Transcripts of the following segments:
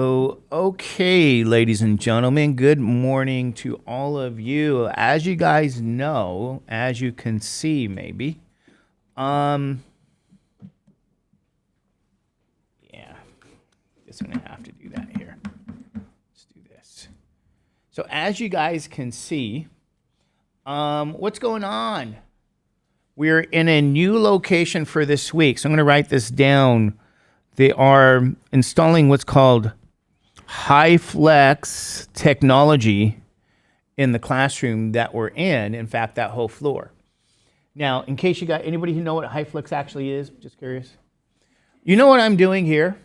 Okay, ladies and gentlemen, good morning to all of you. As you guys know, as you can see, maybe, yeah, guess I'm gonna have to do that here. Let's do this. So, as you guys can see, what's going on? We're in a new location for this week, so I'm gonna write this down. They are installing what's called HyFlex technology in the classroom that we're in fact, that whole floor. Now, in case you got anybody who know what HyFlex actually is, just curious. You know what I'm doing here?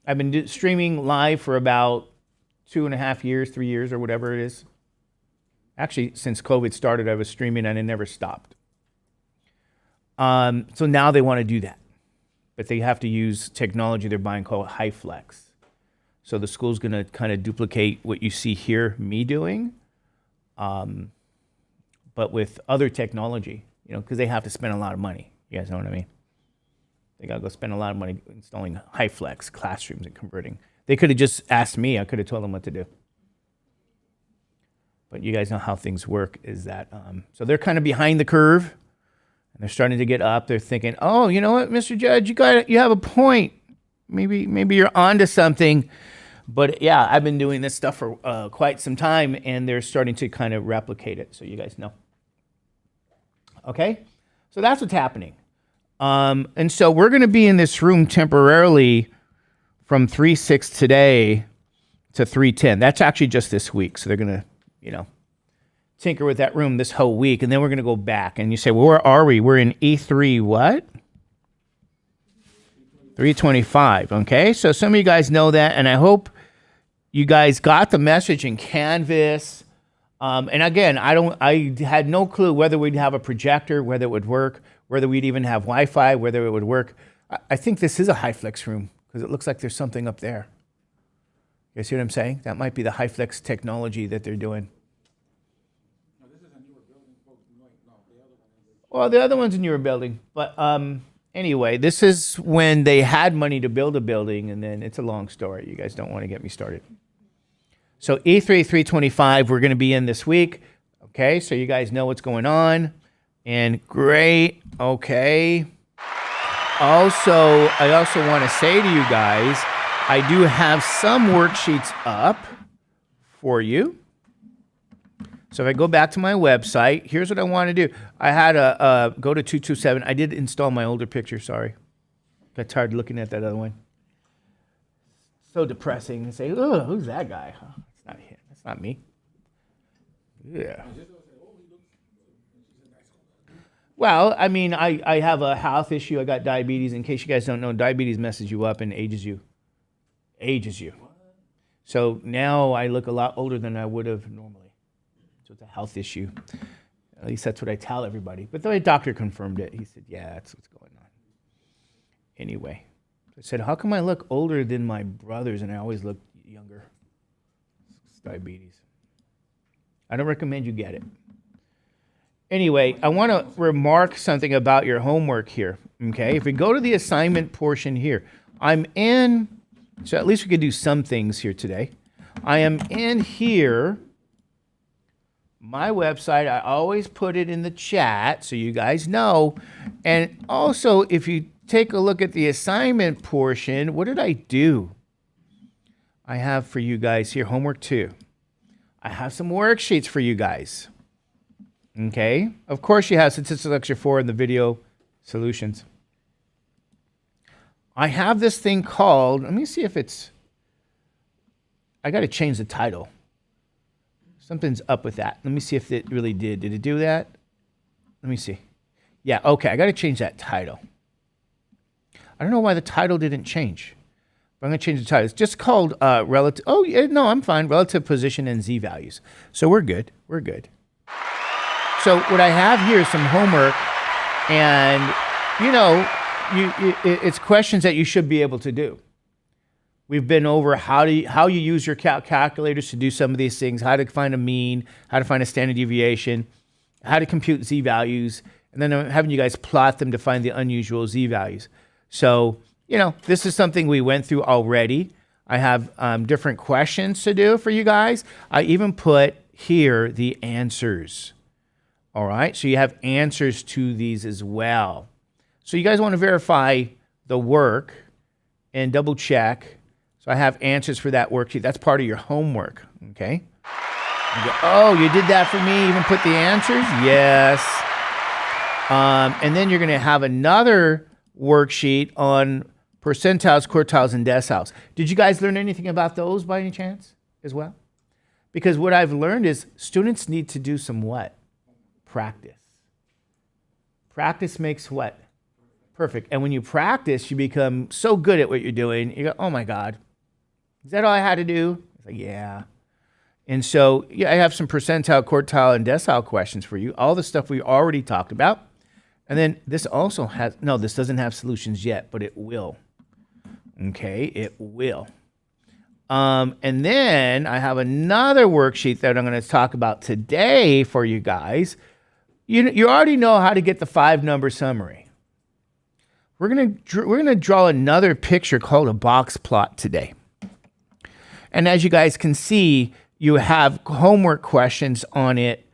I've been streaming live for about 2.5 years, 3 years, or whatever it is. Actually, since COVID started, I was streaming and it never stopped. So now they want to do that, but they have to use technology they're buying called HyFlex. So the school's going to kind of duplicate what you see here, me doing, but with other technology, because they have to spend a lot of money. You guys know what I mean? They got to go spend a lot of money installing HyFlex classrooms and converting. They could have just asked me. I could have told them what to do. But you guys know how things work is that, so they're kind of behind the curve and they're starting to get up. They're thinking, oh, you know what, Mr. Judge, you have a point. Maybe you're onto something. But yeah, I've been doing this stuff for quite some time, and they're starting to kind of replicate it, so you guys know. Okay? So that's what's happening. And so we're going to be in this room temporarily from 3/6 today to 3/10. That's actually just this week. So they're going to, tinker with that room this whole week, and then we're going to go back. And you say, well, where are we? We're in E3 what? 325, okay? So some of you guys know that, and I hope you guys got the message in Canvas. And again, I had no clue whether we'd have a projector, whether it would work, whether we'd even have Wi-Fi, whether it would work. I think this is a HyFlex room because it looks like there's something up there. You see what I'm saying? That might be the HyFlex technology that they're doing. No, this is a newer building. Well, the other one's a newer building, but anyway, this is when they had money to build a building, and then it's a long story. You guys don't want to get me started. So E3 325, we're going to be in this week. Okay, so you guys know what's going on. And great, okay. Also, I also want to say to you guys, I do have some worksheets up for you. So if I go back to my website, here's what I want to do. I had to go to 227. I did install my older picture, sorry. Got tired looking at that other one. So depressing. And say, oh, who's that guy? Huh? It's not him. It's not me. Yeah. Well, I mean, I have a health issue. I got diabetes. In case you guys don't know, diabetes messes you up and ages you. Ages you. So now I look a lot older than I would have normally. So it's a health issue. At least that's what I tell everybody. But the doctor confirmed it. He said, yeah, that's what's going on. Anyway, I said, how come I look older than my brothers and I always look younger? It's diabetes. I don't recommend you get it. Anyway, I want to remark something about your homework here. Okay, if we go to the assignment portion here, so at least we could do some things here today. I am in here. My website, I always put it in the chat so you guys know. And also, if you take a look at the assignment portion, what did I do? I have for you guys here, homework 2. I have some worksheets for you guys. Okay? Of course, you have statistics lecture 4 in the video solutions. I have this thing called, let me see if I got to change the title. Something's up with that. Let me see if it really did. Did it do that? Let me see. Yeah, okay. I got to change that title. I don't know why the title didn't change. But I'm going to change the title. It's just called relative. Oh, yeah, no, I'm fine. Relative position and Z values. So we're good. We're good. So what I have here is some homework. And, it's questions that you should be able to do. We've been over how you use your calculators to do some of these things, how to find a mean, how to find a standard deviation, how to compute z-values, and then I'm having you guys plot them to find the unusual z-values. So, this is something we went through already. I have different questions to do for you guys. I even put here the answers. All right, so you have answers to these as well. So you guys want to verify the work and double check. So I have answers for that worksheet. That's part of your homework, okay? You go, oh, you did that for me, even put the answers? Yes. And then you're going to have another worksheet on percentiles, quartiles, and deciles. Did you guys learn anything about those by any chance as well? Because what I've learned is students need to do some what? Practice. Practice makes what? Perfect. And when you practice, you become so good at what you're doing. You go, oh my God, is that all I had to do? It's like, yeah. And so yeah, I have some percentile, quartile, and decile questions for you. All the stuff we already talked about. And then this also has, no, this doesn't have solutions yet, but it will. Okay, it will. And then I have another worksheet that I'm going to talk about today for you guys. You already know how to get the 5-number summary. We're gonna draw another picture called a box plot today. And as you guys can see, you have homework questions on it,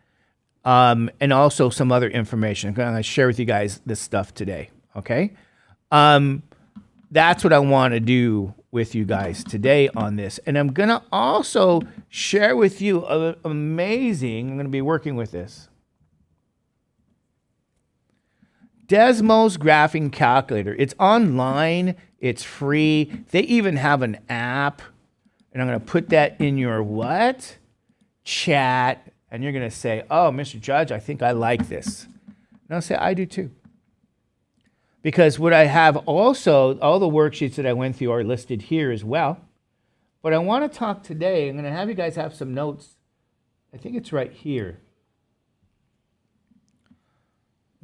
and also some other information. I'm going to share with you guys this stuff today. Okay, that's what I want to do with you guys today on this, and I'm going to also share with you an amazing. I'm going to be working with this. Desmos Graphing Calculator. It's online. It's free. They even have an app. And I'm going to put that in your what? Chat. And you're going to say, oh, Mr. Judge, I think I like this. And I'll say, I do too. Because what I have also, all the worksheets that I went through are listed here as well. But I want to talk today. I'm going to have you guys have some notes. I think it's right here.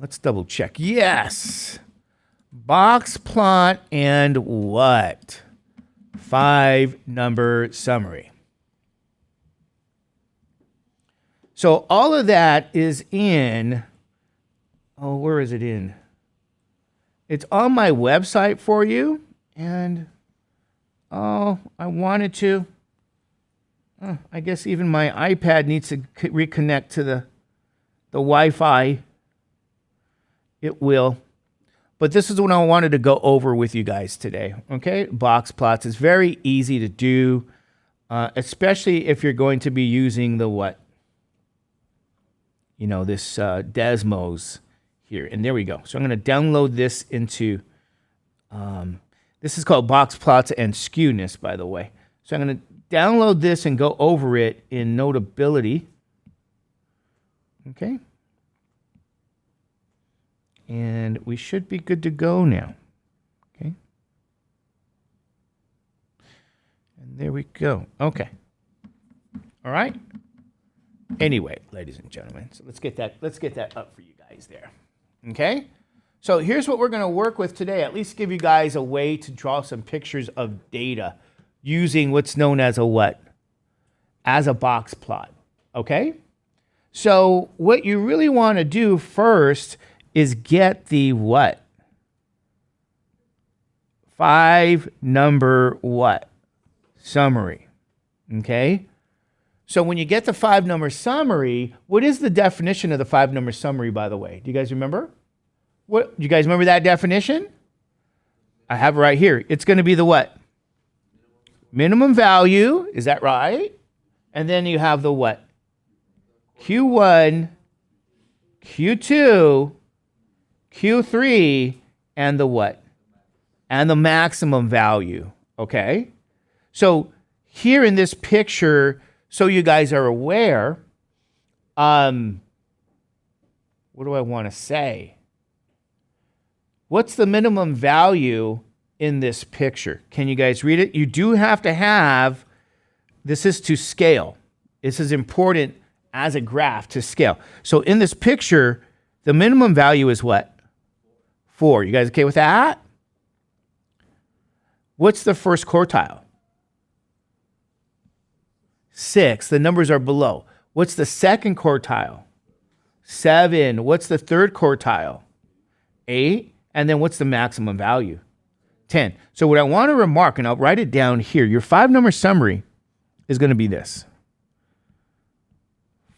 Let's double check. Yes. Box plot and what? 5-number summary. So all of that is in, oh, where is it in? It's on my website for you. And, oh, I wanted to. Oh, I guess even my iPad needs to reconnect to the Wi-Fi. It will. But this is what I wanted to go over with you guys today, okay? Box plots is very easy to do, especially if you're going to be using the what? You know, this Desmos here. And there we go. So I'm going to download this into, this is called box plots and skewness, by the way. So I'm going to download this and go over it in Notability, okay? And we should be good to go now. Okay. And there we go. Okay. All right. Anyway, ladies and gentlemen, so let's get that up for you guys there. Okay? So here's what we're going to work with today. At least give you guys a way to draw some pictures of data using what's known as a what? As a box plot. Okay? So what you really want to do first is get the what? 5-number what? Summary. Okay? So when you get the 5-number summary, what is the definition of the 5-number summary, by the way? Do you guys remember? What? Do you guys remember that definition? I have it right here. It's going to be the what? Minimum value. Is that right? And then you have the what? Q1, Q2, Q3, and the what? And the maximum value, okay? So here in this picture, so you guys are aware, what do I want to say? What's the minimum value in this picture? Can you guys read it? You do have to have, this is to scale. This is important as a graph to scale. So in this picture, the minimum value is what? 4. You guys okay with that? What's the first quartile? 6. The numbers are below. What's the second quartile? 7. What's the third quartile? 8. And then what's the maximum value? 10. So what I want to remark, and I'll write it down here, your 5-number summary is going to be this.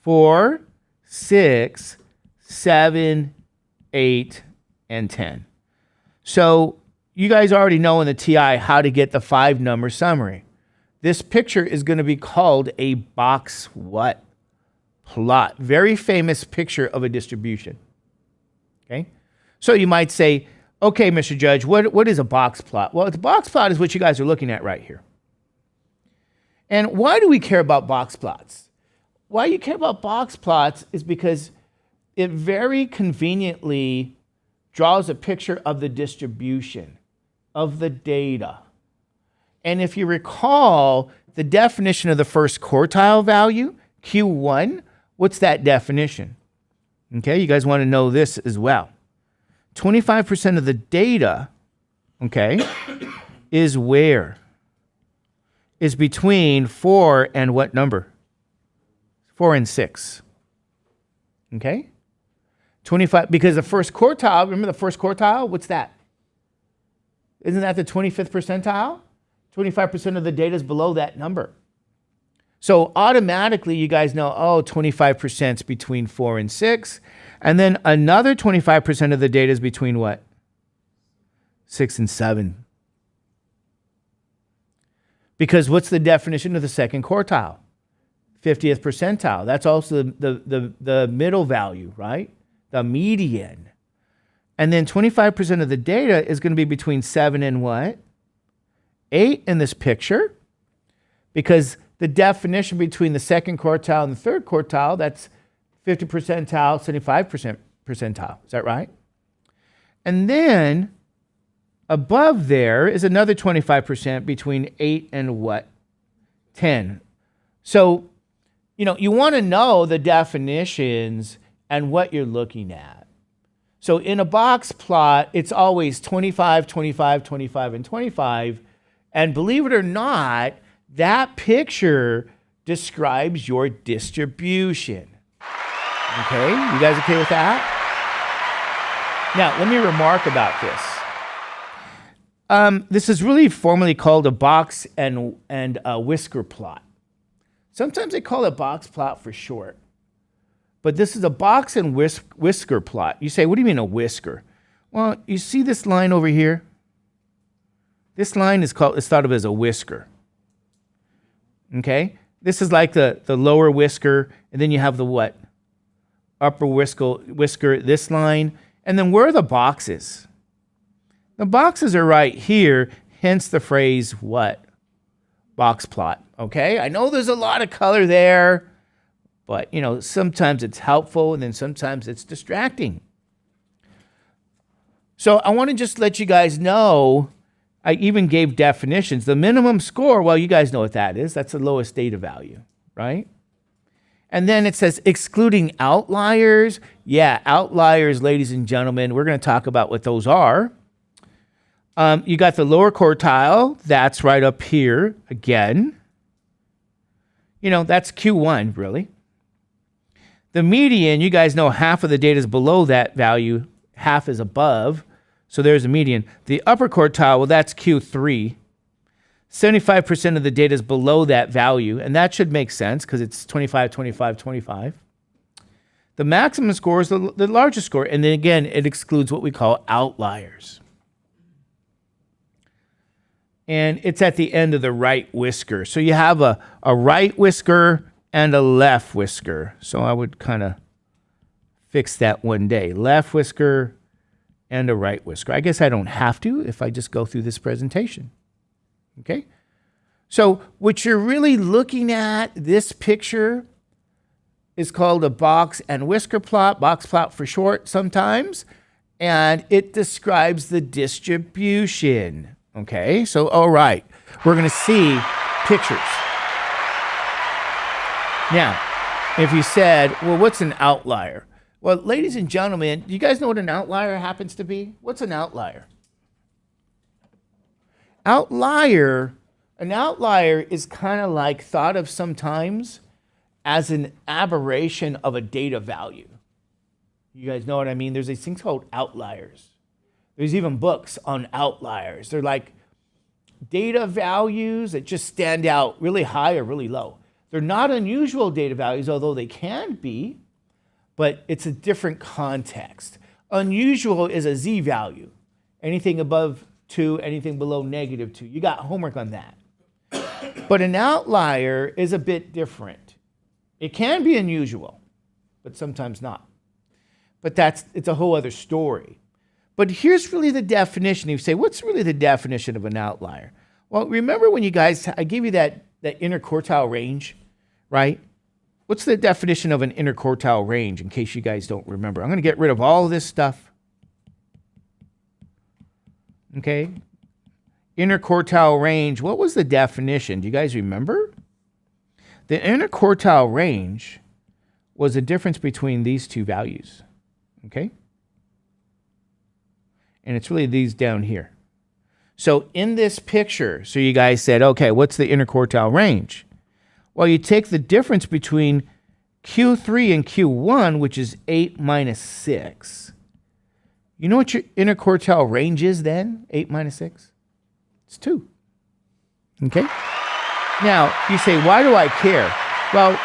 4, 6, 7, 8, and 10. So you guys already know in the TI how to get the 5-number summary. This picture is going to be called a box what? Plot. Very famous picture of a distribution. Okay? So you might say, okay, Mr. Judge, what is a box plot? Well, the box plot is what you guys are looking at right here. And why do we care about box plots? Why you care about box plots is because it very conveniently draws a picture of the distribution of the data. And if you recall the definition of the first quartile value, Q1, what's that definition? Okay, you guys want to know this as well. 25% of the data, okay, is where? Is between 4 and what number? 4 and 6. Okay? 25, because the first quartile, remember the first quartile? What's that? Isn't that the 25th percentile? 25% of the data is below that number. So automatically you guys know, oh, 25% is between 4 and 6. And then another 25% of the data is between what? 6 and 7. Because what's the definition of the second quartile? 50th percentile. That's also the middle value, right? The median. And then 25% of the data is going to be between 7 and what? 8 in this picture. Because the definition between the second quartile and the third quartile, that's 50 percentile, 75% percentile. Is that right? And then above there is another 25% between 8 and what? 10. So, you want to know the definitions and what you're looking at. So in a box plot, it's always 25, 25, 25, and 25. And believe it or not, that picture describes your distribution. Okay, you guys okay with that? Now, let me remark about this. This is really formally called a box and a whisker plot. Sometimes they call it box plot for short. But this is a box and whisker plot. You say, what do you mean a whisker? Well, you see this line over here? This line is thought of as a whisker. Okay? This is like the lower whisker, and then you have the what? Upper whisker, this line. And then where are the boxes? The boxes are right here, hence the phrase what? Box plot. Okay? I know there's a lot of color there, but sometimes it's helpful and then sometimes it's distracting. So I want to just let you guys know, I even gave definitions. The minimum score, well, you guys know what that is. That's the lowest data value, right? And then it says excluding outliers. Yeah, outliers, ladies and gentlemen, we're going to talk about what those are. You got the lower quartile. That's right up here again. That's Q1, really. The median, you guys know half of the data is below that value, half is above. So there's a median. The upper quartile, well, that's Q3. 75% of the data is below that value, and that should make sense because it's 25, 25, 25. The maximum score is the largest score, and then again, it excludes what we call outliers. And it's at the end of the right whisker. So you have a right whisker and a left whisker. So I would kind of fix that one day. Left whisker and a right whisker. I guess I don't have to if I just go through this presentation. Okay? So what you're really looking at, this picture is called a box and whisker plot, box plot for short sometimes, and it describes the distribution. Okay? So, all right, we're going to see pictures. Now, if you said, well, what's an outlier? Well, ladies and gentlemen, do you guys know what an outlier happens to be? What's an outlier? An outlier is kind of like thought of sometimes as an aberration of a data value. You guys know what I mean? There's these things called outliers. There's even books on outliers. They're like data values that just stand out really high or really low. They're not unusual data values, although they can be, but it's a different context. Unusual is a Z value. Anything above 2, anything below -2. You got homework on that. But an outlier is a bit different. It can be unusual, but sometimes not. But it's a whole other story. But here's really the definition. You say, what's really the definition of an outlier? Well, remember when I gave you that interquartile range, right? What's the definition of an interquartile range, in case you guys don't remember? I'm going to get rid of all of this stuff. Okay? Interquartile range, what was the definition? Do you guys remember? The interquartile range was the difference between these two values. Okay? And it's really these down here. So in this picture, so you guys said, okay, what's the interquartile range? Well, you take the difference between Q3 and Q1, which is 8 minus 6. You know what your interquartile range is then? 8 minus 6? It's 2. Okay? Now, you say, why do I care? Well,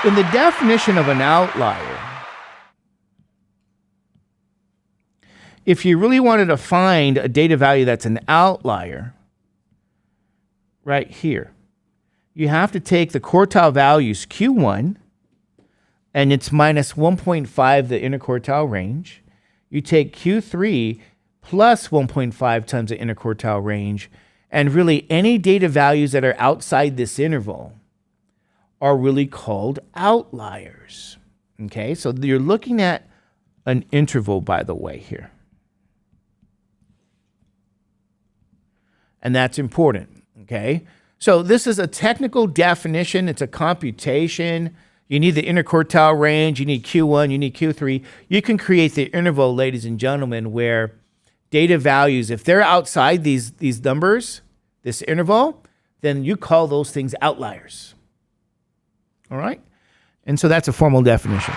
in the definition of an outlier, if you really wanted to find a data value that's an outlier, right here, you have to take the quartile values Q1, and it's minus 1.5, the interquartile range. You take Q3 plus 1.5 times the interquartile range, and really any data values that are outside this interval are really called outliers. Okay, so you're looking at an interval, by the way, here. And that's important, okay? So this is a technical definition. It's a computation. You need the interquartile range. You need Q1. You need Q3. You can create the interval, ladies and gentlemen, where data values, if they're outside these numbers, this interval, then you call those things outliers. All right? And so that's a formal definition.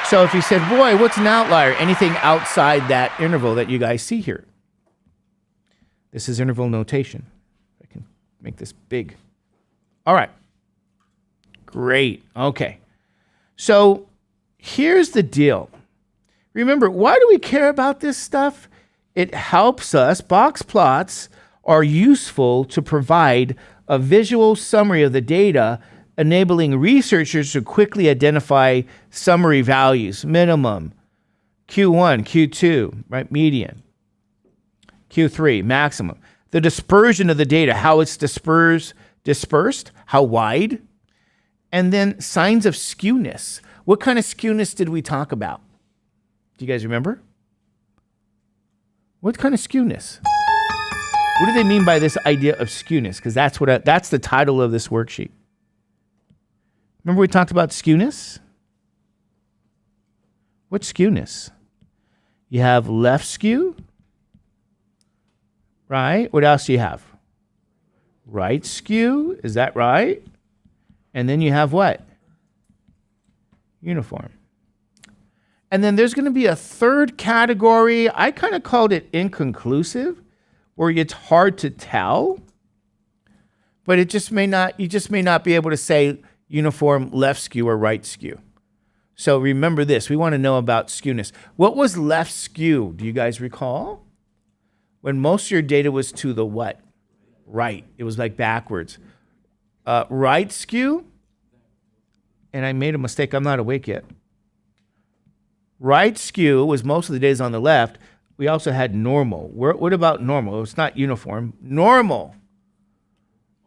So if you said, boy, what's an outlier? Anything outside that interval that you guys see here. This is interval notation. I can make this big. All right. Great. Okay. So here's the deal. Remember, why do we care about this stuff? It helps us. Box plots are useful to provide a visual summary of the data, enabling researchers to quickly identify summary values, minimum, Q1, Q2, right, median. Q3, maximum. The dispersion of the data, how it's dispersed, how wide, and then signs of skewness. What kind of skewness did we talk about? Do you guys remember? What kind of skewness? What do they mean by this idea of skewness? Because that's the title of this worksheet. Remember we talked about skewness? What's skewness? You have left skew. Right? What else do you have? Right skew. Is that right? And then you have what? Uniform. And then there's going to be a third category. I kind of called it inconclusive, where it's hard to tell. But you just may not be able to say uniform left skew or right skew. So remember this. We want to know about skewness. What was left skew? Do you guys recall? When most of your data was to the what? Right. It was like backwards. Right skew, and I made a mistake. I'm not awake yet. Right skew was most of the days on the left. We also had normal. What about normal? It's not uniform. Normal.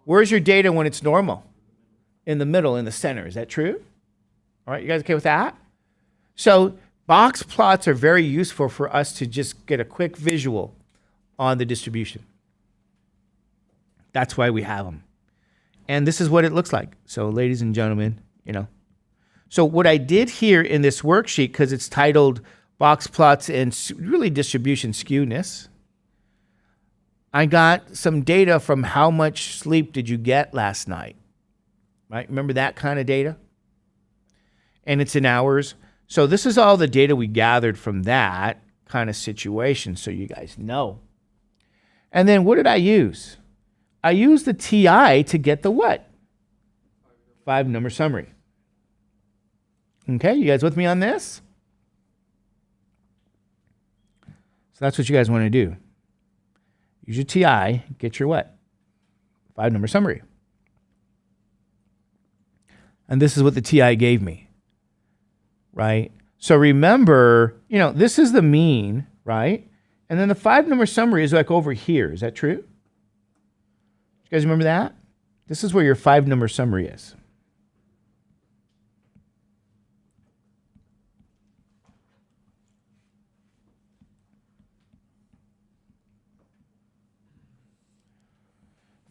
Where's your data when it's normal? In the middle, in the center. Is that true? All right, you guys okay with that? So box plots are very useful for us to just get a quick visual on the distribution. That's why we have them. And this is what it looks like. So ladies and gentlemen, So what I did here in this worksheet, because it's titled Box Plots and really Distribution Skewness, I got some data from how much sleep did you get last night. Right? Remember that kind of data? And it's in hours. So this is all the data we gathered from that. kind of situation, so you guys know. And then what did I use? I used the TI to get the what? 5-number summary. Okay, you guys with me on this? So that's what you guys want to do. Use your TI, get your what? 5-number summary. And this is what the TI gave me, right? So remember, this is the mean, right? And then the 5-number summary is like over here. Is that true? You guys remember that? This is where your 5-number summary is.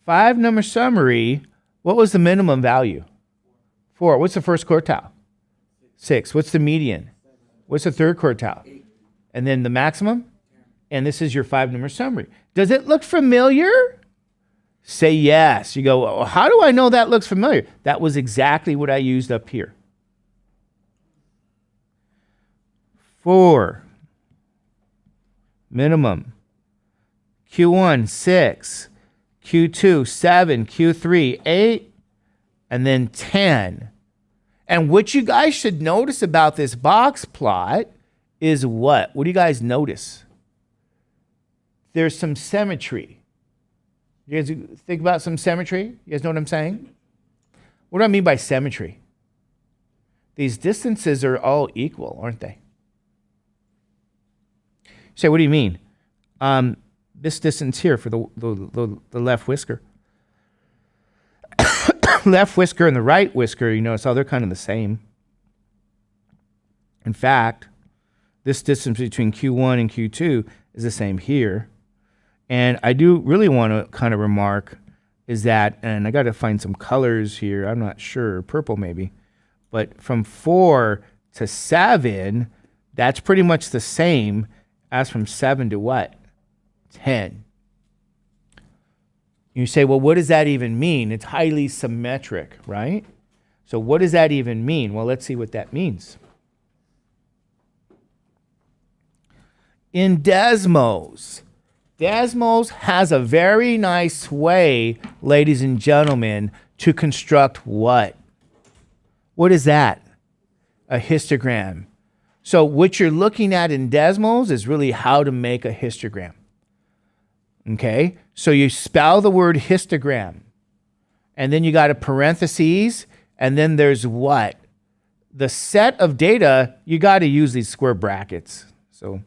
Five-number summary, what was the minimum value? 4. What's the first quartile? 6. What's the median? What's the third quartile? And then the maximum? And this is your 5-number summary. Does it look familiar? Say yes. You go, well, how do I know that looks familiar? That was exactly what I used up here. 4. Minimum. Q1, 6. Q2, 7. Q3, 8. And then 10. And what you guys should notice about this box plot is what? What do you guys notice? There's some symmetry. You guys think about some symmetry? You guys know what I'm saying? What do I mean by symmetry? These distances are all equal, aren't they? You say, what do you mean? This distance here for the left whisker. Left whisker and the right whisker, so they're kind of the same. In fact, this distance between Q1 and Q2 is the same here. And I do really want to kind of remark is that, and I got to find some colors here, I'm not sure, purple maybe, but from 4 to 7, that's pretty much the same as from 7 to what? 10. You say, well, what does that even mean? It's highly symmetric, right? So what does that even mean? Well, let's see what that means. In Desmos, Desmos has a very nice way, ladies and gentlemen, to construct what? What is that? A histogram. So what you're looking at in Desmos is really how to make a histogram. Okay, so you spell the word histogram, and then you got a parentheses, and then there's what? The set of data, you got to use these square brackets. So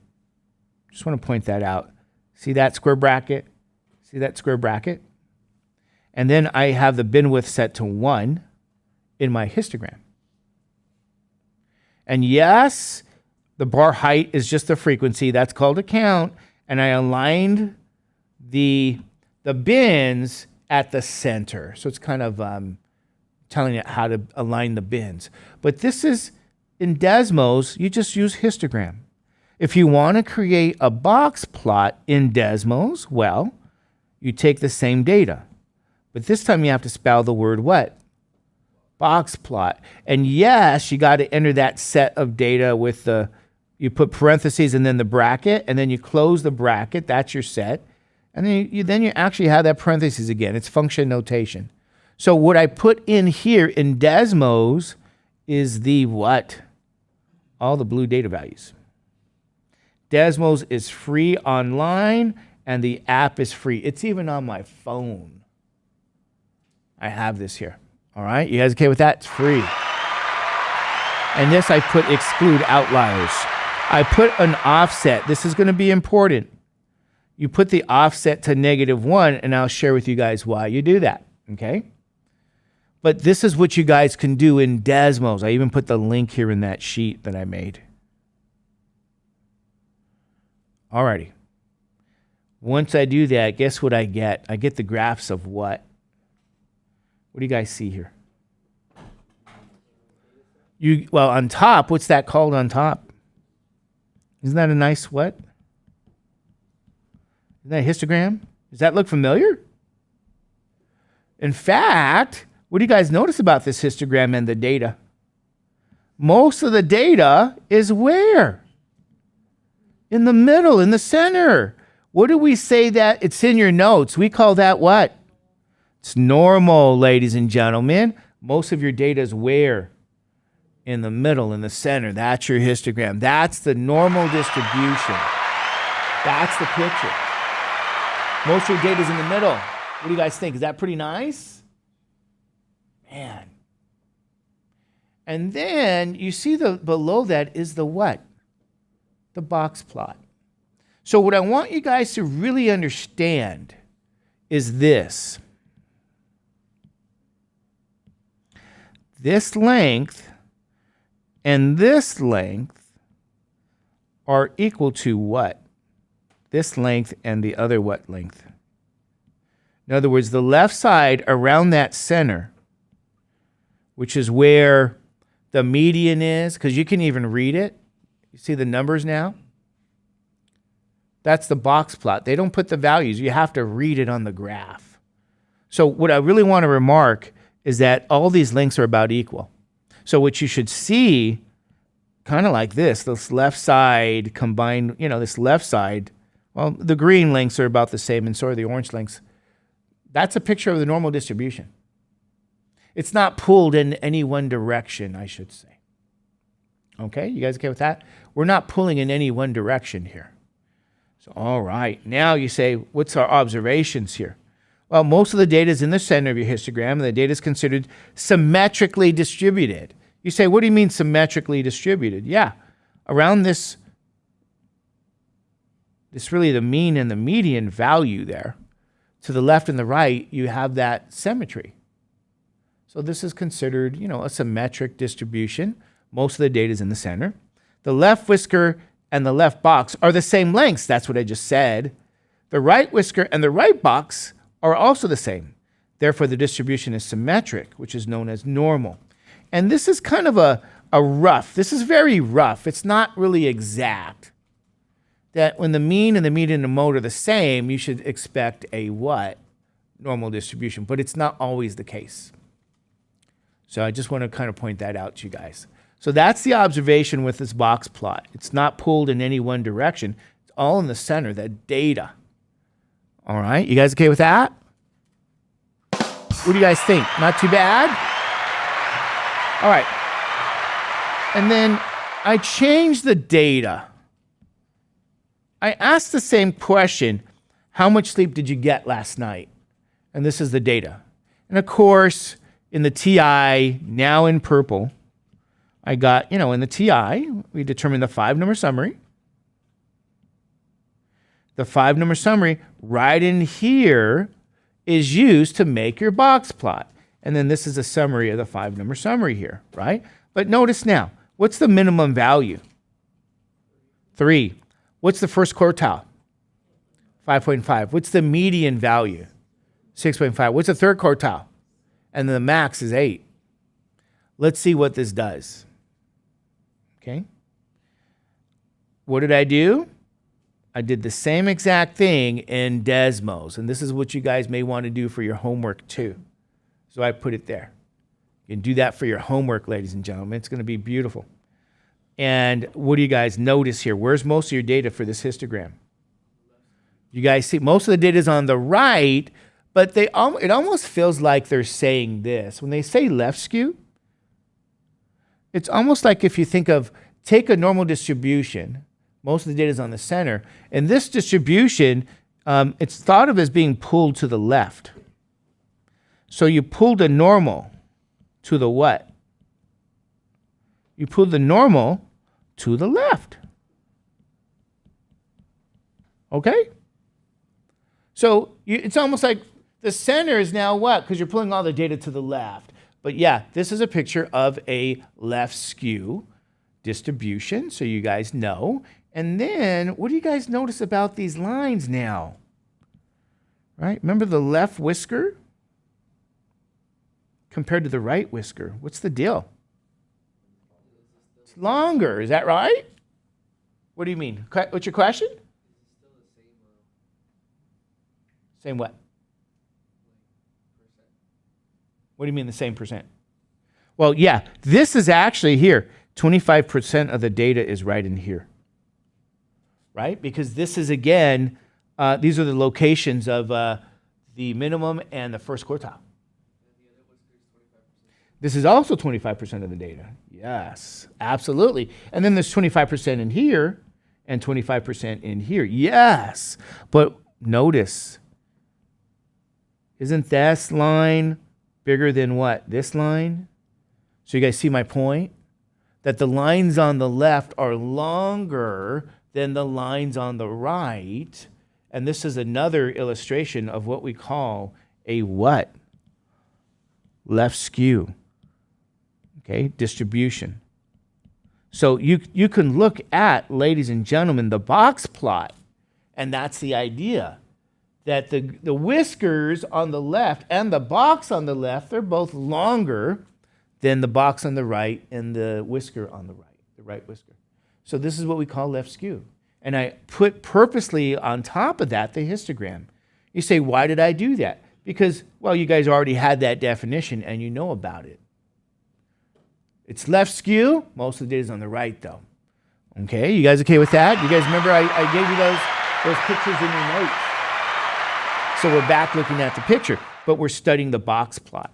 just want to point that out. See that square bracket? See that square bracket? And then I have the bin width set to 1 in my histogram. And yes, the bar height is just the frequency. That's called a count. And I aligned the bins at the center. So it's kind of telling it how to align the bins. But this is, in Desmos, you just use histogram. If you want to create a box plot in Desmos, well, you take the same data. But this time you have to spell the word what? Box plot. And yes, you got to enter that set of data with you put parentheses and then the bracket, and then you close the bracket. That's your set. And then you actually have that parentheses again. It's function notation. So what I put in here in Desmos is the what? All the blue data values. Desmos is free online, and the app is free. It's even on my phone. I have this here. All right, you guys okay with that? It's free. And this I put exclude outliers. I put an offset. This is going to be important. You put the offset to -1, and I'll share with you guys why you do that, okay? But this is what you guys can do in Desmos. I even put the link here in that sheet that I made. Alrighty. Once I do that, guess what I get? I get the graphs of what? What do you guys see here? Well, on top, what's that called on top? Isn't that a nice what? Isn't that a histogram? Does that look familiar? In fact, what do you guys notice about this histogram and the data? Most of the data is where? In the middle, in the center. What do we say that it's in your notes? We call that what? It's normal, ladies and gentlemen. Most of your data is where? In the middle, in the center. That's your histogram. That's the normal distribution. That's the picture. Most of your data is in the middle. What do you guys think? Is that pretty nice? Man. And then you see below that is the what? The box plot. So what I want you guys to really understand is this. This length and this length are equal to what? This length and the other what length? In other words, the left side around that center, which is where the median is, because you can even read it. You see the numbers now? That's the box plot. They don't put the values. You have to read it on the graph. So what I really want to remark is that all these lengths are about equal. So what you should see, kind of like this left side combined, this left side, well, the green lengths are about the same and so are the orange lengths. That's a picture of the normal distribution. It's not pulled in any one direction, I should say. Okay, you guys okay with that? We're not pulling in any one direction here. So, all right, now you say, what's our observations here? Well, most of the data is in the center of your histogram, and the data is considered symmetrically distributed. You say, what do you mean symmetrically distributed? Yeah, around this really the mean and the median value there. To the left and the right, you have that symmetry. So this is considered, a symmetric distribution. Most of the data is in the center. The left whisker and the left box are the same lengths. That's what I just said. The right whisker and the right box are also the same. Therefore, the distribution is symmetric, which is known as normal. And this is kind of a rough. This is very rough. It's not really exact. That when the mean and the median and the mode are the same, you should expect a what? Normal distribution. But it's not always the case. So I just want to kind of point that out to you guys. So that's the observation with this box plot. It's not pulled in any one direction. It's all in the center, that data. All right, you guys okay with that? What do you guys think? Not too bad? All right. And then I changed the data. I asked the same question, how much sleep did you get last night? And this is the data. And of course, in the TI, now in purple, I got, in the TI, we determined the 5-number summary. The 5-number summary right in here is used to make your box plot. And then this is a summary of the 5-number summary here, right? But notice now, what's the minimum value? 3. What's the first quartile? 5.5. What's the median value? 6.5. What's the third quartile? And the max is 8. Let's see what this does. Okay. What did I do? I did the same exact thing in Desmos. And this is what you guys may want to do for your homework too. So I put it there. You can do that for your homework, ladies and gentlemen. It's going to be beautiful. And what do you guys notice here? Where's most of your data for this histogram? You guys see most of the data is on the right, but it almost feels like they're saying this. When they say left skew, it's almost like if you think of, take a normal distribution, most of the data is on the center, and this distribution, it's thought of as being pulled to the left. So you pulled a normal to the what? You pulled the normal to the left. Okay? So it's almost like the center is now what? Because you're pulling all the data to the left. But yeah, this is a picture of a left skew distribution, so you guys know. And then, what do you guys notice about these lines now? Right? Remember the left whisker compared to the right whisker? What's the deal? It's longer. Is that right? What do you mean? What's your question? Same what? What do you mean the same percent? Well, yeah, this is actually here. 25% of the data is right in here. right? Because this is, again, these are the locations of the minimum and the first quartile. This is also 25% of the data. Yes, absolutely. And then there's 25% in here and 25% in here. Yes. But notice, isn't this line bigger than what? This line? So you guys see my point? That the lines on the left are longer than the lines on the right. And this is another illustration of what we call a what? Left skew. Okay, distribution. So you can look at, ladies and gentlemen, the box plot, and that's the idea. That the whiskers on the left and the box on the left, they're both longer than the box on the right and the whisker on the right whisker. So this is what we call left skew. And I put purposely on top of that the histogram. You say, why did I do that? Because, well, you guys already had that definition and you know about it. It's left skew. Most of the data is on the right, though. Okay, you guys okay with that? You guys remember I gave you those pictures in your notes. So we're back looking at the picture, but we're studying the box plot.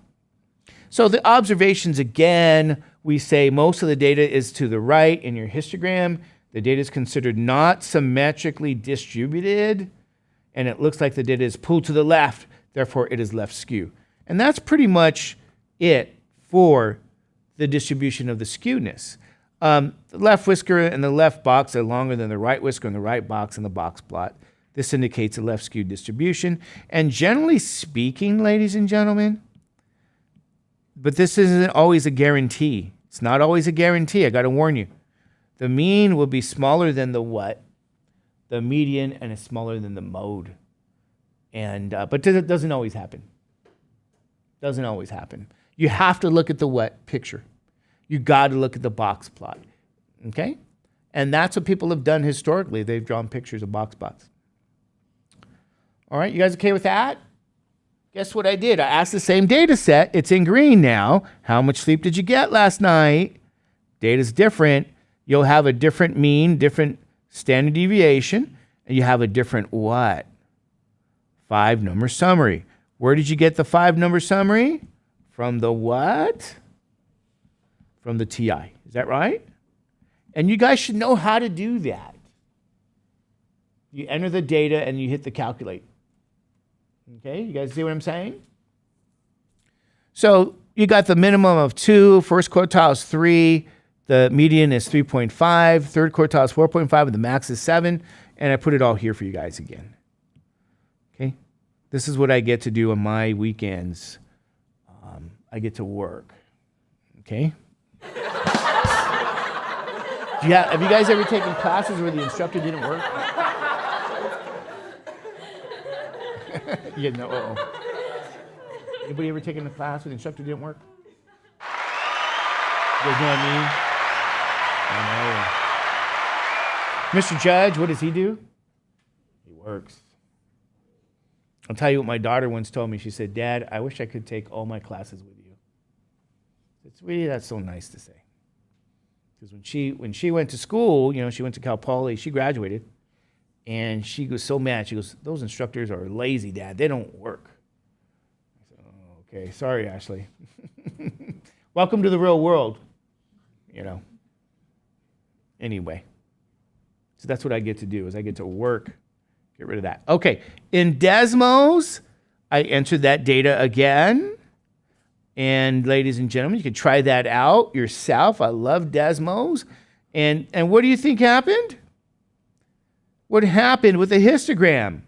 So the observations, again, we say most of the data is to the right in your histogram. The data is considered not symmetrically distributed, and it looks like the data is pulled to the left, therefore it is left skew. And that's pretty much it for the distribution of the skewness. The left whisker and the left box are longer than the right whisker and the right box in the box plot. This indicates a left skewed distribution. And generally speaking, ladies and gentlemen, but this isn't always a guarantee. It's not always a guarantee, I gotta warn you. The mean will be smaller than the what? The median, and it's smaller than the mode. And but it doesn't always happen. Doesn't always happen. You have to look at the what picture. You got to look at the box plot, okay? And that's what people have done historically. They've drawn pictures of box plots. All right, you guys okay with that? Guess what I did? I asked the same data set. It's in green now. How much sleep did you get last night? Data's different. You'll have a different mean, different standard deviation, and you have a different what? 5-number summary. Where did you get the 5-number summary? From the what? From the TI. Is that right? And you guys should know how to do that. You enter the data and you hit the calculate. Okay, you guys see what I'm saying? So you got the minimum of 2, first quartile is 3, the median is 3.5, third quartile is 4.5, and the max is 7. And I put it all here for you guys again. Okay, this is what I get to do on my weekends. I get to work, okay? Have you guys ever taken classes where the instructor didn't work? Yeah, no. Uh-oh. Anybody ever taken a class where the instructor didn't work? You guys know what I mean? I know. Mr. Judge, what does he do? He works. I'll tell you what my daughter once told me. She said, Dad, I wish I could take all my classes with you. It's really, that's so nice to say. Because when she went to school, she went to Cal Poly, she graduated, and she was so mad. She goes, those instructors are lazy, Dad. They don't work. I said, oh, okay, sorry, Ashley. Welcome to the real world, Anyway, so that's what I get to do, is I get to work. Get rid of that. Okay, in Desmos, I entered that data again. And ladies and gentlemen, you can try that out yourself. I love Desmos. And what do you think happened? What happened with the histogram?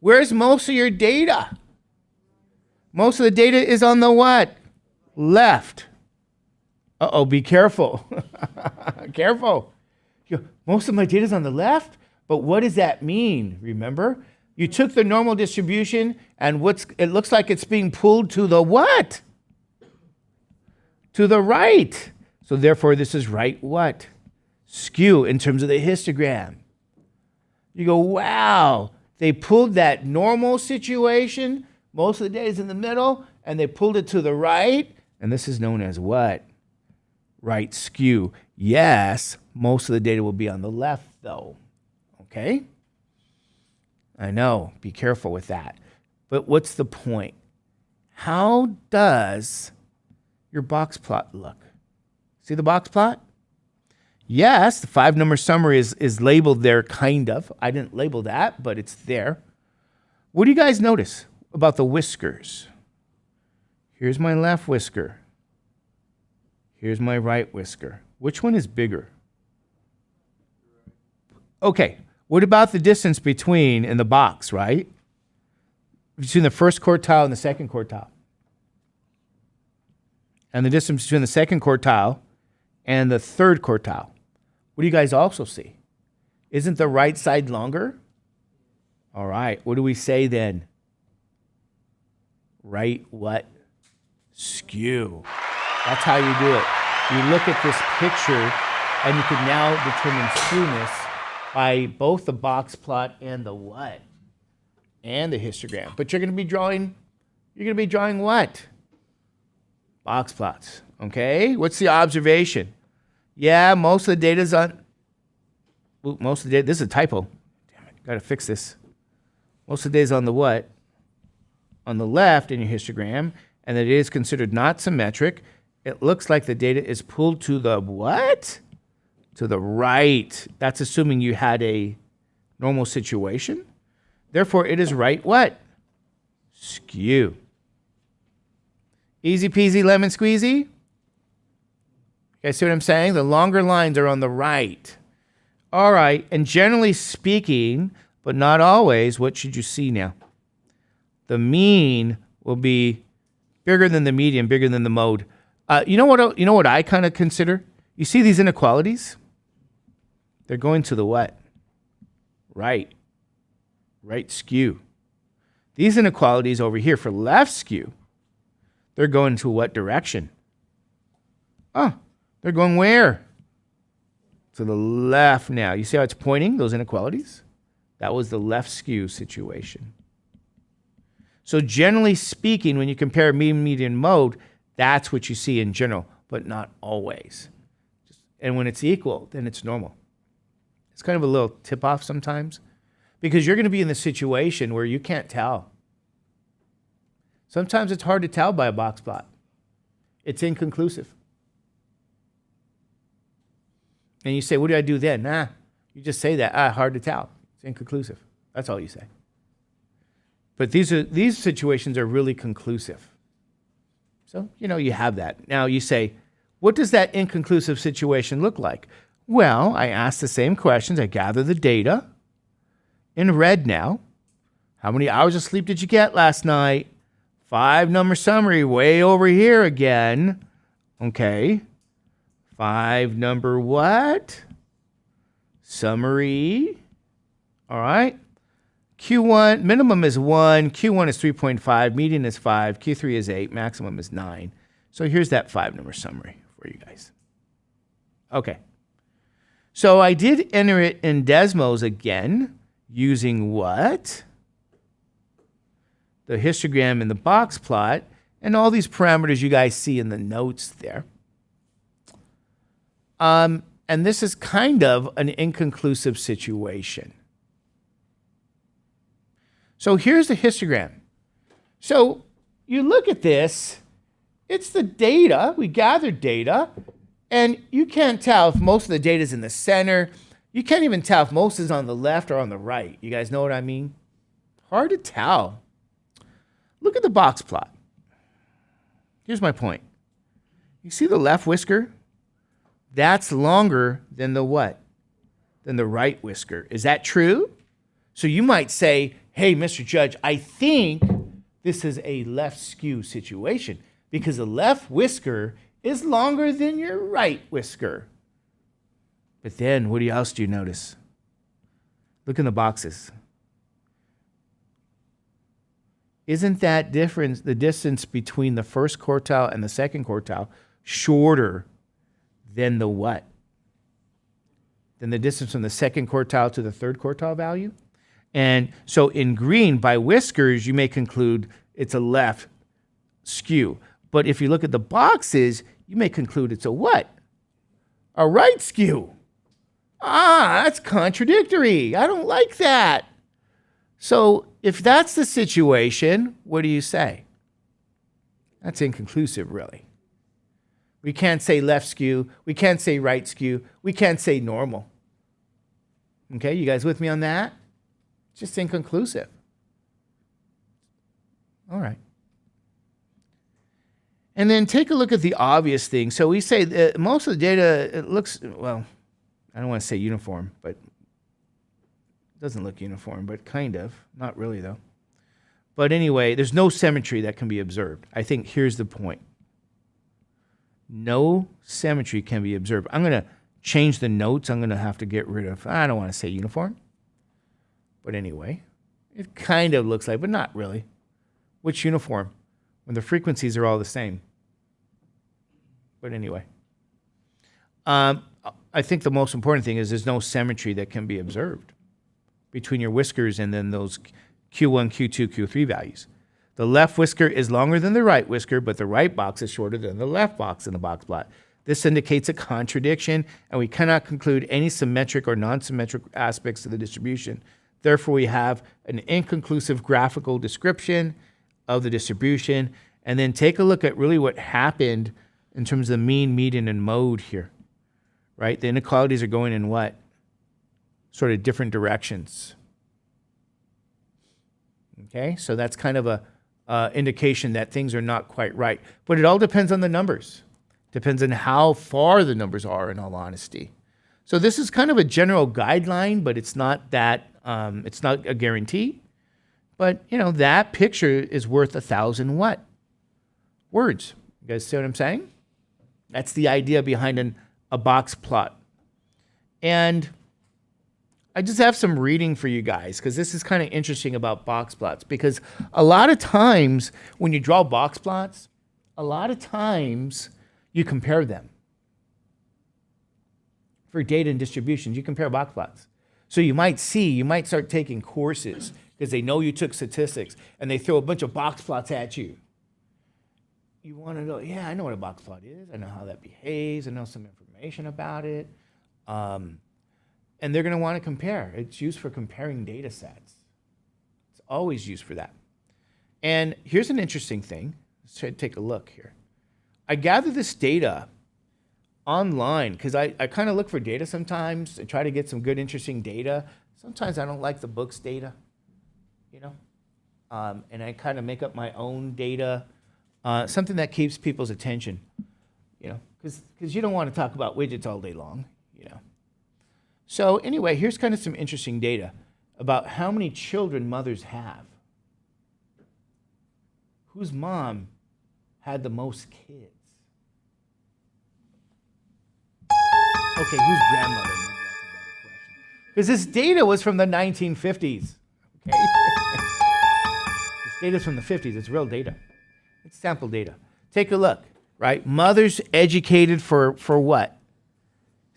Where's most of your data? Most of the data is on the what? Left. Uh-oh, be careful. Careful. Most of my data is on the left? But what does that mean? Remember? You took the normal distribution, and it looks like it's being pulled to the what? To the right. So therefore, this is right what? Skew in terms of the histogram. You go, wow, they pulled that normal situation, most of the data is in the middle, and they pulled it to the right, and this is known as what? Right skew. Yes, Most of the data will be on the left, though. Okay? I know. Be careful with that. But what's the point? How does your box plot look? See the box plot? Yes, the 5-number summary is labeled there, kind of. I didn't label that, but it's there. What do you guys notice about the whiskers? Here's my left whisker. Here's my right whisker. Which one is bigger? Okay, what about the distance between in the box, right? Between the first quartile and the second quartile. And the distance between the second quartile and the third quartile. What do you guys also see? Isn't the right side longer? All right, what do we say then? Right what? Skew. That's how you do it. You look at this picture and you can now determine skewness by both the box plot and the what? And the histogram. But you're going to be drawing what? Box plots. Okay? What's the observation? Yeah, most of the data's on. Most of the data. This is a typo. Damn it. Got to fix this. Most of the data's on the what? On the left in your histogram, and the data is considered not symmetric. It looks like the data is pulled to the what? To the right. That's assuming you had a normal situation. Therefore, it is right what? Skew. Easy peasy lemon squeezy. You guys see what I'm saying? The longer lines are on the right. All right, and generally speaking, but not always, what should you see now? The mean will be bigger than the median, bigger than the mode. You know what I kind of consider? You see these inequalities? They're going to the what? Right. Right skew. These inequalities over here for left skew, they're going to what direction? Oh, they're going where? To the left now. You see how it's pointing, those inequalities? That was the left skew situation. So generally speaking, when you compare mean, median, mode, that's what you see in general, but not always. And when it's equal, then it's normal. It's kind of a little tip-off sometimes because you're going to be in the situation where you can't tell. Sometimes it's hard to tell by a box plot. It's inconclusive. And you say, what do I do then? You just say that. Hard to tell. It's inconclusive. That's all you say. But these situations are really conclusive. So, you have that. Now you say, what does that inconclusive situation look like? Well, I ask the same questions. I gather the data in red now. How many hours of sleep did you get last night? 5-number summary way over here again. Okay. 5-number what? Summary. All right. Q1, minimum is 1. Q1 is 3.5. Median is 5. Q3 is 8. Maximum is 9. So here's that 5-number summary for you guys. Okay. So I did enter it in Desmos again using what? The histogram and the box plot and all these parameters you guys see in the notes there. And this is kind of an inconclusive situation. So here's the histogram. So you look at this, it's the data, we gathered data, and you can't tell if most of the data is in the center. You can't even tell if most is on the left or on the right. You guys know what I mean? Hard to tell. Look at the box plot. Here's my point. You see the left whisker? That's longer than the what? Than the right whisker. Is that true? So you might say, hey, Mr. Judge, I think this is a left skew situation because the left whisker is longer than your right whisker. But then what else do you notice? Look in the boxes. Isn't that difference, the distance between the first quartile and the second quartile, shorter than the what? Than the distance from the second quartile to the third quartile value? And so in green, by whiskers, you may conclude it's a left skew. But if you look at the boxes, you may conclude it's a what? A right skew. That's contradictory. I don't like that. So if that's the situation, what do you say? That's inconclusive, really. We can't say left skew. We can't say right skew. We can't say normal. Okay, you guys with me on that? It's just inconclusive. All right. And then take a look at the obvious thing. So we say that most of the data, it looks, well, I don't want to say uniform, but it doesn't look uniform, but kind of. Not really, though. But anyway, there's no symmetry that can be observed. I think here's the point. No symmetry can be observed. I'm going to change the notes. I'm going to have to get rid of, I don't want to say uniform. But anyway, it kind of looks like, but not really. Which uniform? When the frequencies are all the same. But anyway. I think the most important thing is there's no symmetry that can be observed between your whiskers and then those Q1, Q2, Q3 values. The left whisker is longer than the right whisker, but the right box is shorter than the left box in the box plot. This indicates a contradiction, and we cannot conclude any symmetric or non-symmetric aspects of the distribution. Therefore, we have an inconclusive graphical description of the distribution, and then take a look at really what happened in terms of the mean, median, and mode here, right? The inequalities are going in what? Sort of different directions. Okay, so that's kind of a indication that things are not quite right. But it all depends on the numbers. Depends on how far the numbers are, in all honesty. So this is kind of a general guideline, but it's not that, it's not a guarantee. But, you know, that picture is worth 1,000 what? Words. You guys see what I'm saying? That's the idea behind a box plot. And I just have some reading for you guys because this is kind of interesting about box plots, because a lot of times when you draw box plots, a lot of times you compare them. For data and distributions, you compare box plots. So you might start taking courses because they know you took statistics and they throw a bunch of box plots at you. You want to know, yeah, I know what a box plot is. I know how that behaves. I know some information about it. And they're going to want to compare. It's used for comparing data sets. It's always used for that. And here's an interesting thing. Let's try to take a look here. I gather this data online because I kind of look for data sometimes and try to get some good, interesting data. Sometimes I don't like the book's data, you know, and I kind of make up my own data, something that keeps people's attention, you know, because you don't want to talk about widgets all day long, you know. So anyway, here's kind of some interesting data about how many children mothers have. Whose mom had the most kids? Okay, whose grandmother? Maybe that's a better question. Because this data was from the 1950s. Okay? This data's from the 50s. It's real data. It's sample data. Take a look, right? Mothers educated for what?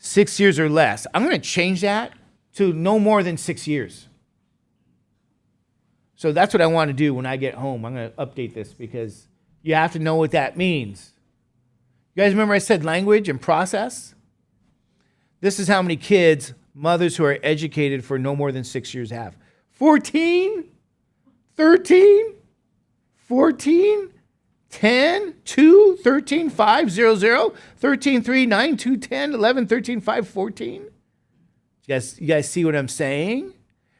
6 years or less. I'm going to change that to no more than 6 years. So that's what I want to do when I get home. I'm going to update this because you have to know what that means. You guys remember I said language and process? This is how many kids mothers who are educated for no more than 6 years have. 14, 13, 14, 10, 2, 13, 5, 0, 0, 13, 3, 9, 2, 10, 11, 13, 5, 14. You guys see what I'm saying?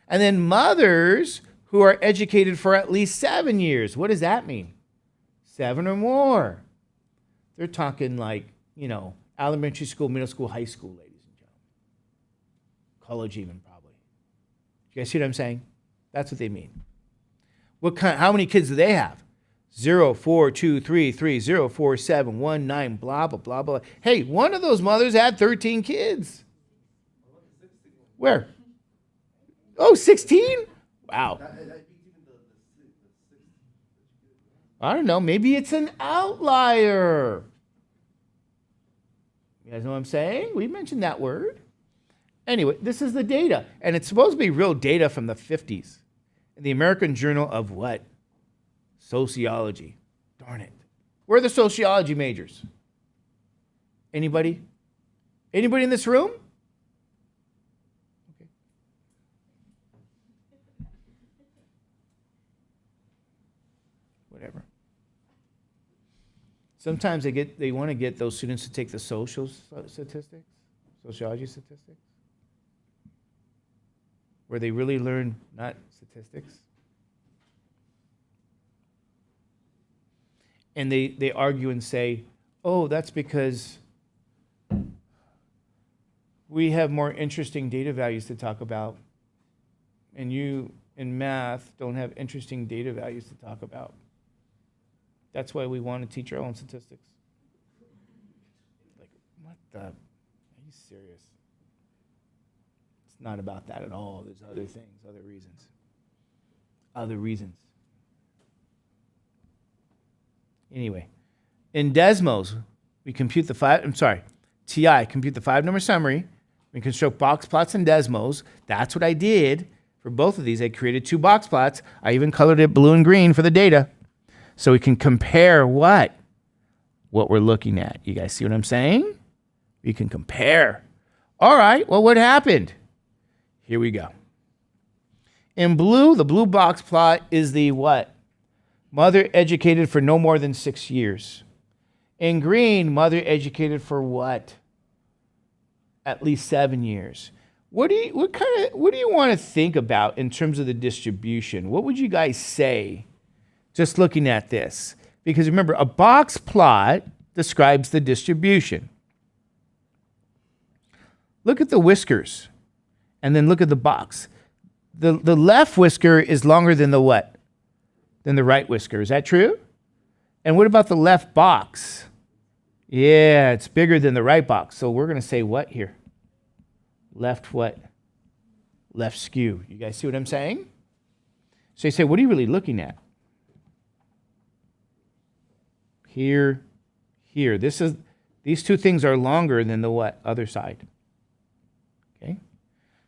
And then mothers who are educated for at least 7 years. What does that mean? 7 or more. They're talking like, you know, elementary school, middle school, high school, ladies and gentlemen. College even, probably. You guys see what I'm saying? That's what they mean. How many kids do they have? 0, 4, 2, 3, 3, 0, 4, 7, 1, 9, blah, blah, blah, blah. Hey, one of those mothers had 13 kids. Where? Oh, 16? Wow. I don't know. Maybe it's an outlier. You guys know what I'm saying? We mentioned that word. Anyway, this is the data. And it's supposed to be real data from the 50s. In the American Journal of what? Sociology. Darn it. Where are the sociology majors? Anybody? Anybody in this room? whatever. Sometimes they want to get those students to take the statistics, sociology statistics, where they really learn not statistics. And they argue and say, oh, that's because we have more interesting data values to talk about, and you in math don't have interesting data values to talk about. That's why we want to teach our own statistics. Like, what the? Are you serious? It's not about that at all. There's other things, other reasons. Other reasons. Anyway, in Desmos, we compute the TI, compute the 5-number summary. We construct box plots in Desmos. That's what I did for both of these. I created 2 box plots. I even colored it blue and green for the data. So we can compare what? What we're looking at. You guys see what I'm saying? We can compare. All right, well, what happened? Here we go. In blue, the blue box plot is the what? Mother educated for no more than 6 years. In green, mother educated for what? At least 7 years. What do you want to think about in terms of the distribution? What would you guys say just looking at this? Because remember, a box plot describes the distribution. Look at the whiskers, and then look at the box. The left whisker is longer than the what? Than the right whisker. Is that true? And what about the left box? Yeah, it's bigger than the right box. So we're going to say what here? Left what? Left skew. You guys see what I'm saying? So you say, what are you really looking at? Here, here. These two things are longer than the what? Other side. Okay?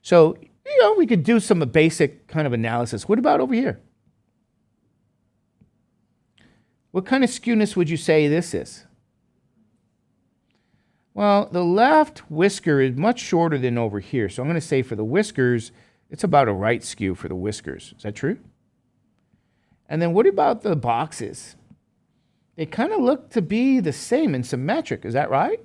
So, we could do some basic kind of analysis. What about over here? What kind of skewness would you say this is? Well, the left whisker is much shorter than over here. So I'm going to say for the whiskers, it's about a right skew for the whiskers. Is that true? And then what about the boxes? They kind of look to be the same and symmetric. Is that right?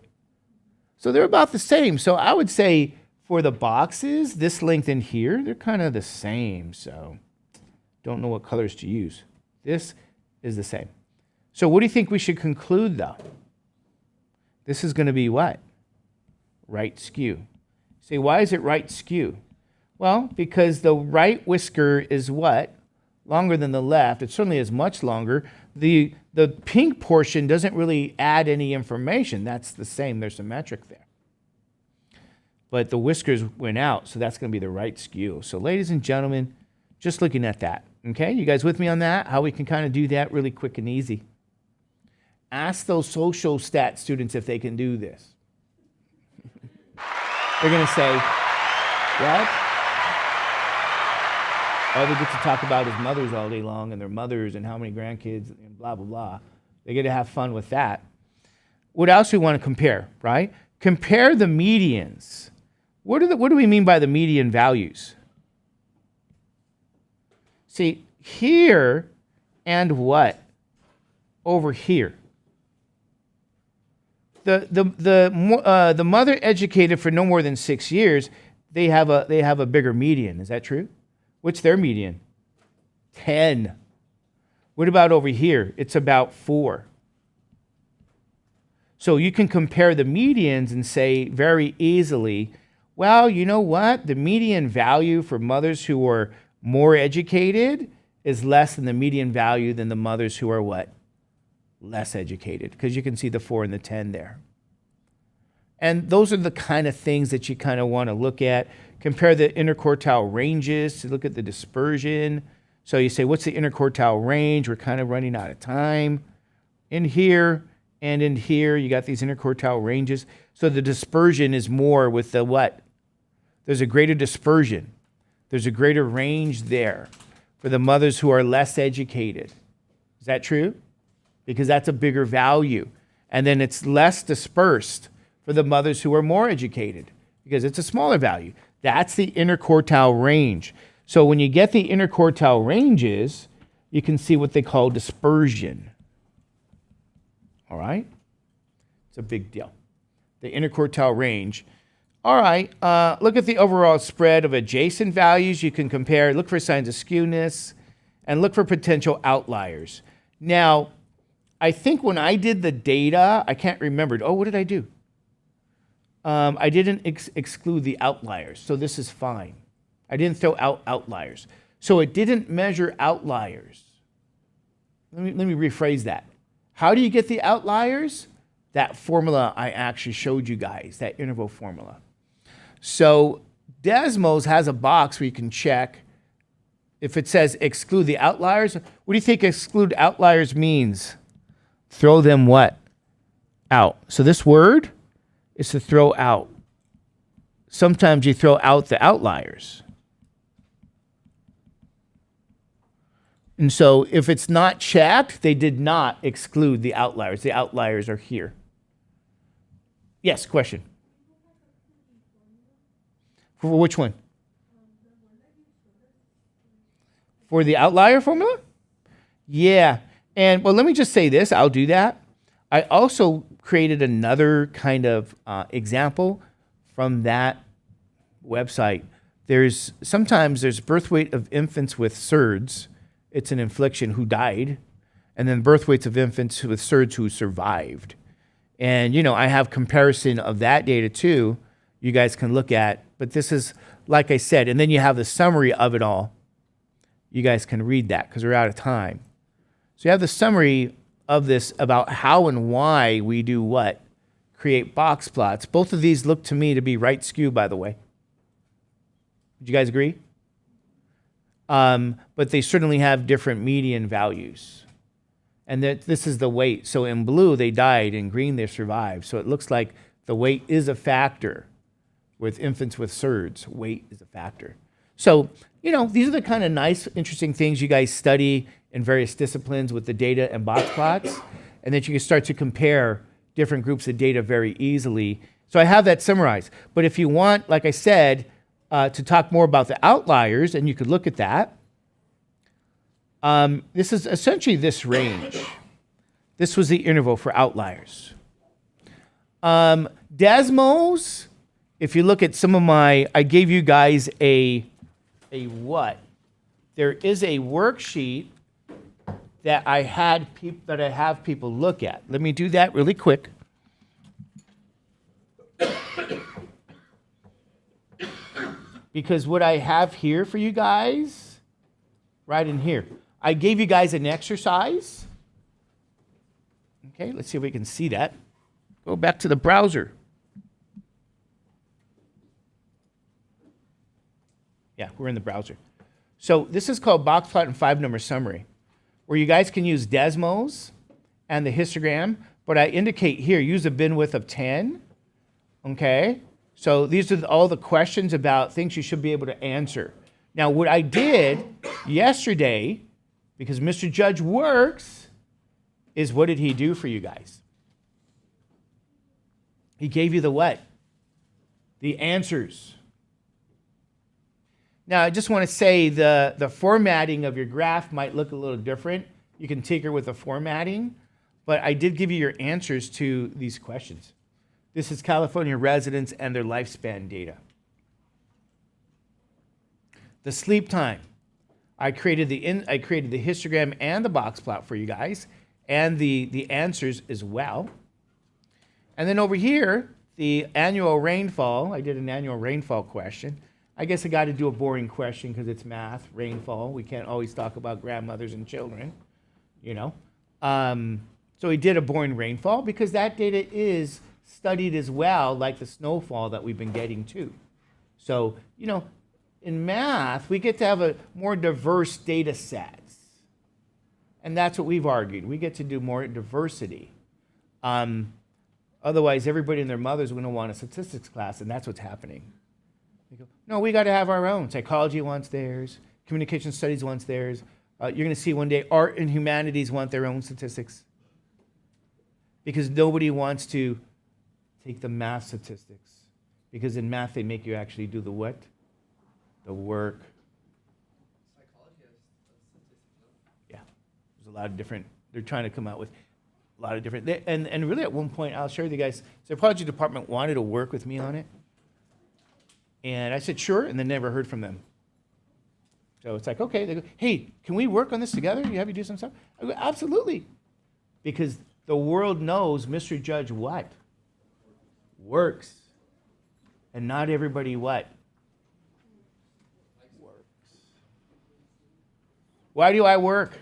So they're about the same. So I would say for the boxes, this length in here, they're kind of the same. So don't know what colors to use. This is the same. So what do you think we should conclude, though? This is going to be what? Right skew. Say, why is it right skew? Well, because the right whisker is what? Longer than the left. It certainly is much longer. The pink portion doesn't really add any information. That's the same. They're symmetric there. But the whiskers went out, so that's going to be the right skew. So ladies and gentlemen, just looking at that. Okay, you guys with me on that? How we can kind of do that really quick and easy. Ask those social stat students if they can do this. They're going to say, what? All they get to talk about is mothers all day long and their mothers and how many grandkids and blah, blah, blah. They get to have fun with that. What else do we want to compare, right? Compare the medians. What do we mean by the median values? See, here and what? Over here. The mother educated for no more than 6 years, they have a bigger median. Is that true? What's their median? 10. What about over here? It's about 4. So you can compare the medians and say very easily, well, you know what? The median value for mothers who are more educated is less than the median value than the mothers who are what? Less educated, because you can see the 4 and the 10 there. And those are the kind of things that you kind of want to look at. Compare the interquartile ranges to look at the dispersion. So you say, what's the interquartile range? We're kind of running out of time. In here and in here, you got these interquartile ranges. So the dispersion is more with the what? There's a greater dispersion. There's a greater range there for the mothers who are less educated. Is that true? Because that's a bigger value. And then it's less dispersed for the mothers who are more educated because it's a smaller value. That's the interquartile range. So when you get the interquartile ranges, you can see what they call dispersion. All right? It's a big deal. The interquartile range. All right, look at the overall spread of adjacent values. You can compare, look for signs of skewness, and look for potential outliers. Now, I think when I did the data, I can't remember. Oh, what did I do? I didn't exclude the outliers, so this is fine. I didn't throw out outliers. So it didn't measure outliers. Let me rephrase that. How do you get the outliers? That formula I actually showed you guys, that interval formula. So Desmos has a box where you can check if it says exclude the outliers. What do you think exclude outliers means? Throw them what? Out. So this word is to throw out. Sometimes you throw out the outliers. And so if it's not checked, they did not exclude the outliers. The outliers are here. Yes, question. For which one? For the outlier formula? Yeah. And well, let me just say this. I'll do that. I also created another kind of example from that website. Sometimes there's birth weight of infants with SERDs. It's an infliction who died. And then birth weights of infants with SERDs who survived. And, I have comparison of that data too. You guys can look at. But this is, like I said, and then you have the summary of it all. You guys can read that because we're out of time. So you have the summary of this about how and why we do what? Create box plots. Both of these look to me to be right skew, by the way. Would you guys agree? But they certainly have different median values. And this is the weight. So in blue, they died. In green, they survived. So it looks like the weight is a factor. With infants with SERDs, weight is a factor. So, these are the kind of nice, interesting things you guys study in various disciplines with the data and box plots, and that you can start to compare different groups of data very easily. So I have that summarized. But if you want, like I said, to talk more about the outliers, and you could look at that, this is essentially this range. This was the interval for outliers. Desmos, if you look at some of I gave you guys a what? There is a worksheet that I have people look at. Let me do that really quick. Because what I have here for you guys, right in here, I gave you guys an exercise. Okay, let's see if we can see that. Go back to the browser. Yeah, we're in the browser. So this is called box plot and 5-number summary, where you guys can use Desmos and the histogram, but I indicate here, use a bin width of 10, okay? So these are all the questions about things you should be able to answer. Now, what I did yesterday, because Mr. Judge works, is what did he do for you guys? He gave you the what? The answers. Now, I just want to say the formatting of your graph might look a little different. You can tinker with the formatting, but I did give you your answers to these questions. This is California residents and their lifespan data. The sleep time. I created the histogram and the box plot for you guys, and the answers as well. And then over here, the annual rainfall. I did an annual rainfall question. I guess I got to do a boring question because it's math, rainfall. We can't always talk about grandmothers and children, So we did a boring rainfall because that data is studied as well, like the snowfall that we've been getting too. So, in math, we get to have a more diverse data sets. And that's what we've argued. We get to do more diversity. Otherwise, everybody and their mothers are going to want a statistics class, and that's what's happening. They go, no, we got to have our own. Psychology wants theirs. Communication studies wants theirs. You're going to see one day art and humanities want their own statistics. Because nobody wants to take the math statistics. Because in math, they make you actually do the what? The work. Psychology has statistics. Yeah. lot of different, they're trying to come out with a lot of different, and really at one point, I'll share with you guys, the project department wanted to work with me on it. And I said, sure, and then never heard from them. So it's like, okay, they go, hey, can we work on this together? You have you do some stuff? I go, absolutely. Because the world knows Mr. Judge what? Works. And not everybody what? Works. Why do I work?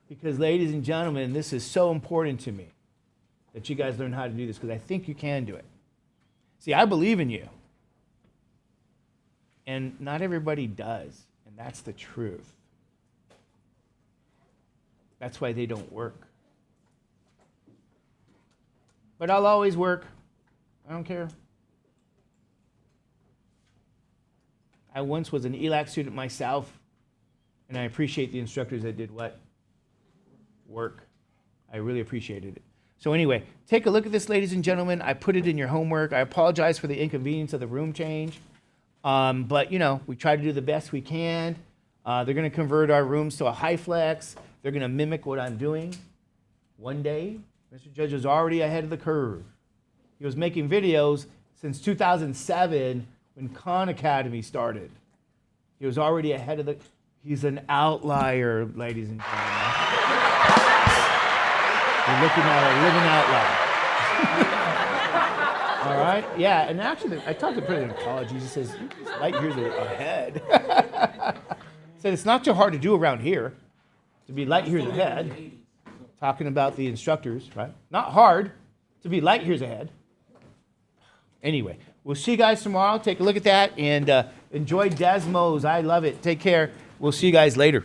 Because, ladies and gentlemen, this is so important to me that you guys learn how to do this, because I think you can do it. See, I believe in you. And not everybody does, and that's the truth. That's why they don't work. But I'll always work. I don't care. I once was an ELAC student myself, and I appreciate the instructors that did what? Work. I really appreciated it. So anyway, take a look at this, ladies and gentlemen. I put it in your homework. I apologize for the inconvenience of the room change. But, you know, we try to do the best we can. They're going to convert our rooms to a HyFlex. They're going to mimic what I'm doing. One day, Mr. Judge was already ahead of the curve. He was making videos since 2007 when Khan Academy started. He was already ahead of the... He's an outlier, ladies and gentlemen. You're looking at a living outlier. All right? Yeah, and actually, I talked to the president of college. He says, light years ahead. He said, it's not too hard to do around here, to be light years ahead. Talking about the instructors, right? Not hard to be light years ahead. Anyway, we'll see you guys tomorrow. Take a look at that and enjoy Desmos. I love it. Take care. We'll see you guys later.